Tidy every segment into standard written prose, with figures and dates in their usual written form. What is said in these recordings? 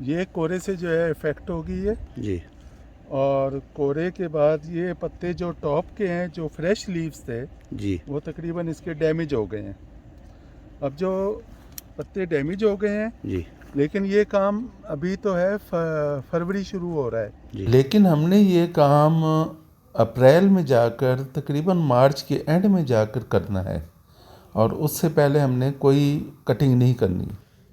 ये कोरे से जो है इफ़ेक्ट हो गई है। जी और कोरे के बाद ये पत्ते जो टॉप के हैं, जो फ्रेश लीव्स थे, जी वो तकरीबन इसके डैमेज हो गए हैं। अब जो पत्ते डैमेज हो गए हैं, जी लेकिन ये काम अभी तो है फरवरी शुरू हो रहा है। जी लेकिन हमने ये काम अप्रैल में जाकर तकरीबन मार्च के एंड में जाकर करना है, और उससे पहले हमने कोई कटिंग नहीं करनी,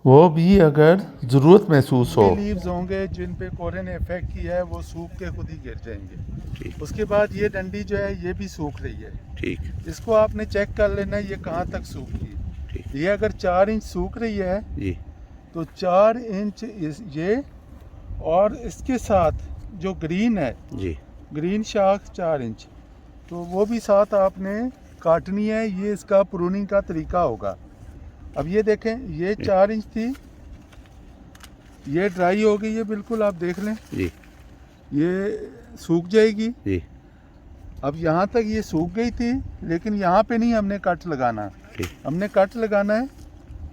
वो भी अगर ज़रूरत महसूस हो। लीव्स होंगे जिन पे कोरे ने इफेक्ट किया है, वो सूख के खुद ही गिर जाएंगे। ठीक उसके बाद ये डंडी जो है ये भी सूख रही है। ठीक इसको आपने चेक कर लेना है ये कहाँ तक सूखी है। ठीक ये अगर 4 इंच सूख रही है जी तो 4 इंच ये, और इसके साथ जो ग्रीन है, जी ग्रीन शाख 4 इंच, तो वो भी साथ आपने काटनी है। ये इसका प्रूनिंग का तरीका होगा। अब ये देखें, ये 4 इंच थी, ये ड्राई हो गई है बिल्कुल, आप देख लें, जी ये सूख जाएगी। जी अब यहाँ तक ये सूख गई थी, लेकिन यहाँ पे नहीं हमने कट लगाना। ठीक हमने कट लगाना है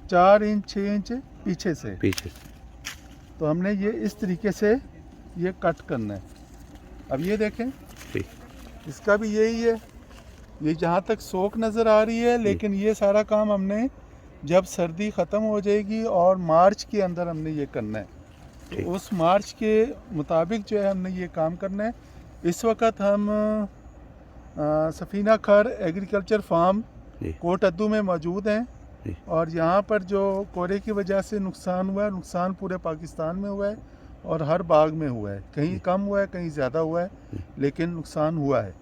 4 इंच 6 इंच पीछे से। पीछे तो हमने ये इस तरीके से ये कट करना है। अब ये देखें, ठीक इसका भी यही है। ये जहाँ तक सोख नज़र आ रही है, लेकिन ये सारा काम हमने जब सर्दी ख़त्म हो जाएगी और मार्च के अंदर हमने ये करना है। ठीक। तो उस मार्च के मुताबिक जो है हमने ये काम करना है। इस वक्त हम सफीना खर एग्रीकल्चर फार्म जी कोट अद्दू में मौजूद हैं। जी और यहाँ पर जो कोरे की वजह से नुकसान हुआ है, नुकसान पूरे पाकिस्तान में हुआ है और हर बाग में हुआ है। कहीं कम हुआ है, कहीं ज़्यादा हुआ है, लेकिन नुकसान हुआ है।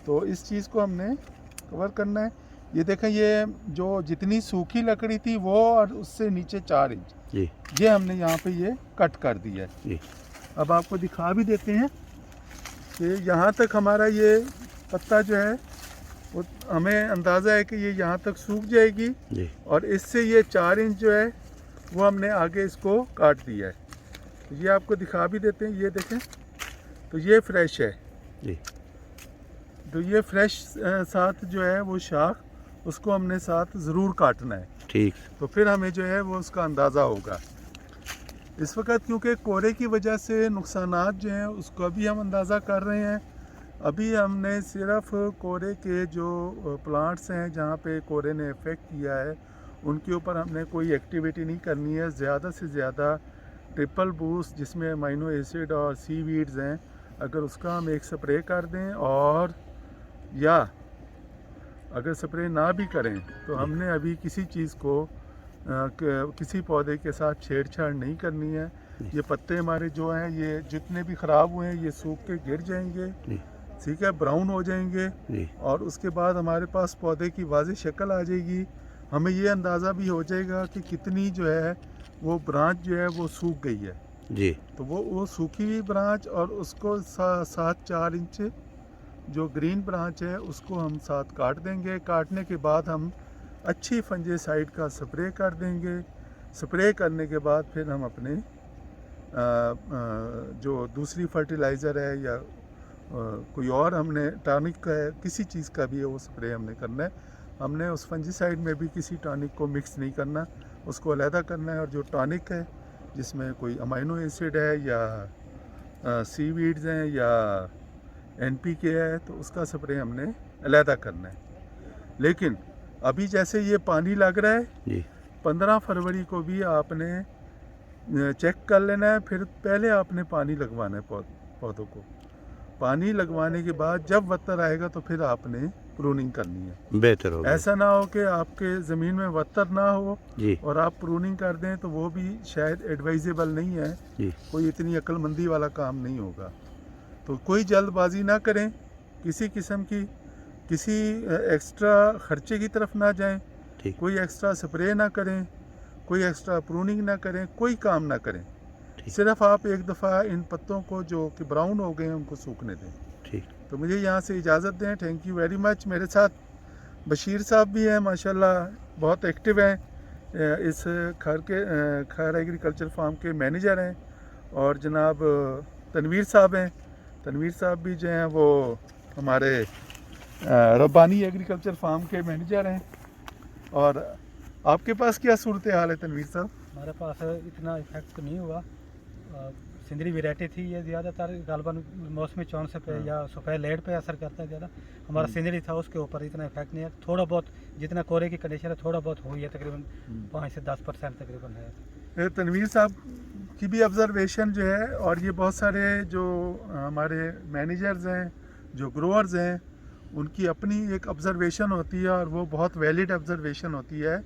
तो इस चीज़ को हमने कवर करना है। ये देखें, ये जो जितनी सूखी लकड़ी थी वो और उससे नीचे 4 इंच, जी ये हमने यहाँ पे ये कट कर दिया है। जी अब आपको दिखा भी देते हैं कि यहाँ तक हमारा ये पत्ता जो है, वो हमें अंदाज़ा है कि ये यहाँ तक सूख जाएगी। जी और इससे ये 4 इंच जो है वो हमने आगे इसको काट दिया है। तो ये आपको दिखा भी देते हैं, ये देखें, तो ये फ्रेश है। जी तो ये फ्रेश साथ जो है वो शाख, उसको हमने साथ ज़रूर काटना है। ठीक तो फिर हमें जो है वो उसका अंदाज़ा होगा। इस वक्त क्योंकि कोरे की वजह से नुकसानात जो हैं उसको अभी हम अंदाज़ा कर रहे हैं। अभी हमने सिर्फ कोरे के जो प्लांट्स हैं जहाँ पे कोरे ने इफ़ेक्ट किया है, उनके ऊपर हमने कोई एक्टिविटी नहीं करनी है। ज़्यादा से ज़्यादा ट्रिपल बूस्ट, जिसमें अमीनो एसिड और सीवीड्स हैं, अगर उसका हम एक स्प्रे कर दें, और या अगर स्प्रे ना भी करें तो हमने अभी किसी चीज़ को किसी पौधे के साथ छेड़छाड़ नहीं करनी है। ये पत्ते हमारे जो हैं, ये जितने भी ख़राब हुए हैं, ये सूख के गिर जाएंगे, जी ठीक है, ब्राउन हो जाएंगे। जी और उसके बाद हमारे पास पौधे की वाज़ेह शक्ल आ जाएगी। हमें ये अंदाज़ा भी हो जाएगा कि कितनी जो है वो ब्रांच जो है वो सूख गई है। जी तो वो सूखी हुई ब्रांच और उसको साथ 4 इंच जो ग्रीन ब्रांच है उसको हम साथ काट देंगे। काटने के बाद हम अच्छी फंजीसाइड का स्प्रे कर देंगे। स्प्रे करने के बाद फिर हम अपने जो दूसरी फर्टिलाइज़र है या कोई और हमने टॉनिक का है, किसी चीज़ का भी है, वो स्प्रे हमने करना है। हमने उस फंजीसाइड में भी किसी टॉनिक को मिक्स नहीं करना, उसको अलहदा करना है। और जो टॉनिक है जिसमें कोई अमीनो एसिड है या सीवीड्स हैं या NPK है, तो उसका स्प्रे हमने अलहदा करना है। लेकिन अभी जैसे ये पानी लग रहा है, जी 15 फरवरी को भी आपने चेक कर लेना है। फिर पहले आपने पानी लगवाना है पौधों को। पानी लगवाने के बाद जब वत्तर आएगा तो फिर आपने प्रूनिंग करनी है। बेहतर होगा। ऐसा ना हो कि आपके ज़मीन में वत्तर ना हो जी और आप प्रूनिंग कर दें, तो वो भी शायद एडवाइजेबल नहीं है। जी कोई इतनी अक्लमंदी वाला काम नहीं होगा। तो कोई जल्दबाजी ना करें, किसी किस्म की किसी एक्स्ट्रा ख़र्चे की तरफ ना जाएं, ठीक कोई एक्स्ट्रा स्प्रे ना करें, कोई एक्स्ट्रा प्रूनिंग ना करें, कोई काम ना करें। ठीक सिर्फ आप एक दफ़ा इन पत्तों को जो कि ब्राउन हो गए हैं उनको सूखने दें। ठीक तो मुझे यहाँ से इजाज़त दें। Thank you very much. मेरे साथ बशीर साहब भी हैं, माशाल्लाह बहुत एक्टिव हैं, इस खैर एग्रीकल्चर फार्म के मैनेजर हैं। और जनाब तनवीर साहब हैं, तनवीर साहब भी जो हैं वो हमारे रब्बानी एग्रीकल्चर फार्म के मैनेजर हैं। और आपके पास क्या सूरत हाल है तनवीर साहब? हमारे पास इतना इफेक्ट नहीं हुआ, सिंदरी वैरायटी थी, ये ज़्यादातर गालबन मौसमी चौंसे पे या सफ़ेद लेड पे असर करता है ज़्यादा। हमारा सिंदरी था उसके ऊपर इतना इफेक्ट नहीं है, थोड़ा बहुत जितना कोरे की कंडीशन है थोड़ा बहुत हुई है, तकरीबन 5 से 10% तकरीबन है। ये तनवीर साहब की भी ऑब्जर्वेशन जो है, और ये बहुत सारे जो हमारे मैनेजर्स हैं, जो ग्रोअर्स हैं, उनकी अपनी एक ऑब्जर्वेशन होती है, और वो बहुत वैलिड ऑब्जर्वेशन होती है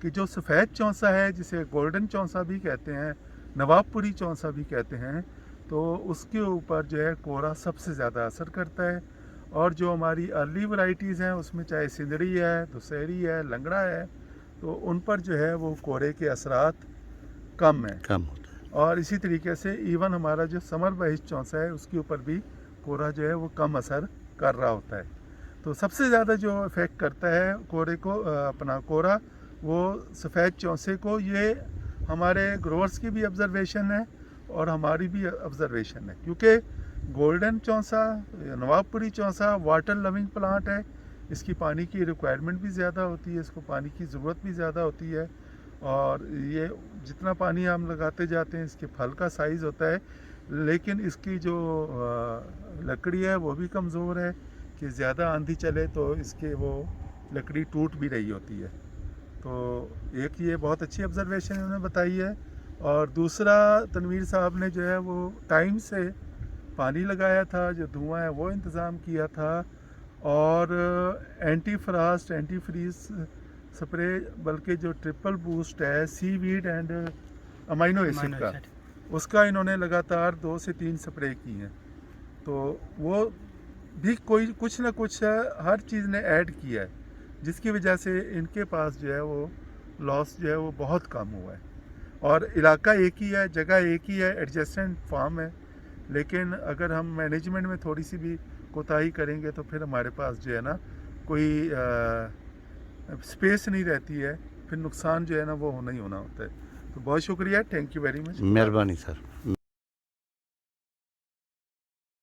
कि जो सफ़ेद चौंसा है, जिसे गोल्डन चौंसा भी कहते हैं, नवाबपुरी चौंसा भी कहते हैं, तो उसके ऊपर जो है कोरा सबसे ज़्यादा असर करता है। और जो हमारी अर्ली वैरायटीज़ हैं उसमें चाहे सिंदड़ी है, दुशहरी है, लंगड़ा है, तो उन पर जो है वो कोरे के असरात कम है। कम होता है। और इसी तरीके से इवन हमारा जो समर बहिश चौंसा है उसके ऊपर भी कोरा जो है वो कम असर कर रहा होता है। तो सबसे ज़्यादा जो इफ़ेक्ट करता है कोरे को अपना कोरा, वो सफ़ेद चौंसे को, ये हमारे ग्रोवर्स की भी ऑब्जर्वेशन है और हमारी भी ऑब्जर्वेशन है, क्योंकि गोल्डन चौंसा, नवाबपुरी चौंसा वाटर लविंग प्लांट है, इसकी पानी की रिक्वायरमेंट भी ज़्यादा होती है, इसको पानी की ज़रूरत भी ज़्यादा होती है, और ये जितना पानी हम लगाते जाते हैं इसके फल का साइज़ होता है, लेकिन इसकी जो लकड़ी है वो भी कमज़ोर है कि ज़्यादा आंधी चले तो इसके वो लकड़ी टूट भी रही होती है। तो एक ये बहुत अच्छी ऑब्जर्वेशन इन्होंने बताई है, और दूसरा तनवीर साहब ने जो है वो टाइम से पानी लगाया था, जो धुआं है वो इंतज़ाम किया था, और anti frost, anti freeze spray, बल्कि जो ट्रिपल बूस्ट है सीवीड एंड अमाइनो एसिड का, उसका इन्होंने लगातार 2 से 3 स्प्रे की हैं। तो वो भी कोई कुछ ना कुछ हर चीज़ ने ऐड किया है, जिसकी वजह से इनके पास जो है वो लॉस जो है वो बहुत कम हुआ है। और इलाका एक ही है, जगह एक ही है, एडजेसेंट फार्म है, लेकिन अगर हम मैनेजमेंट में थोड़ी सी भी कोताही करेंगे तो फिर हमारे पास जो है ना कोई स्पेस नहीं रहती है, फिर नुकसान जो है ना वो होना ही होना होता है। तो बहुत शुक्रिया, थैंक यू वेरी मच। मेहरबानी सर।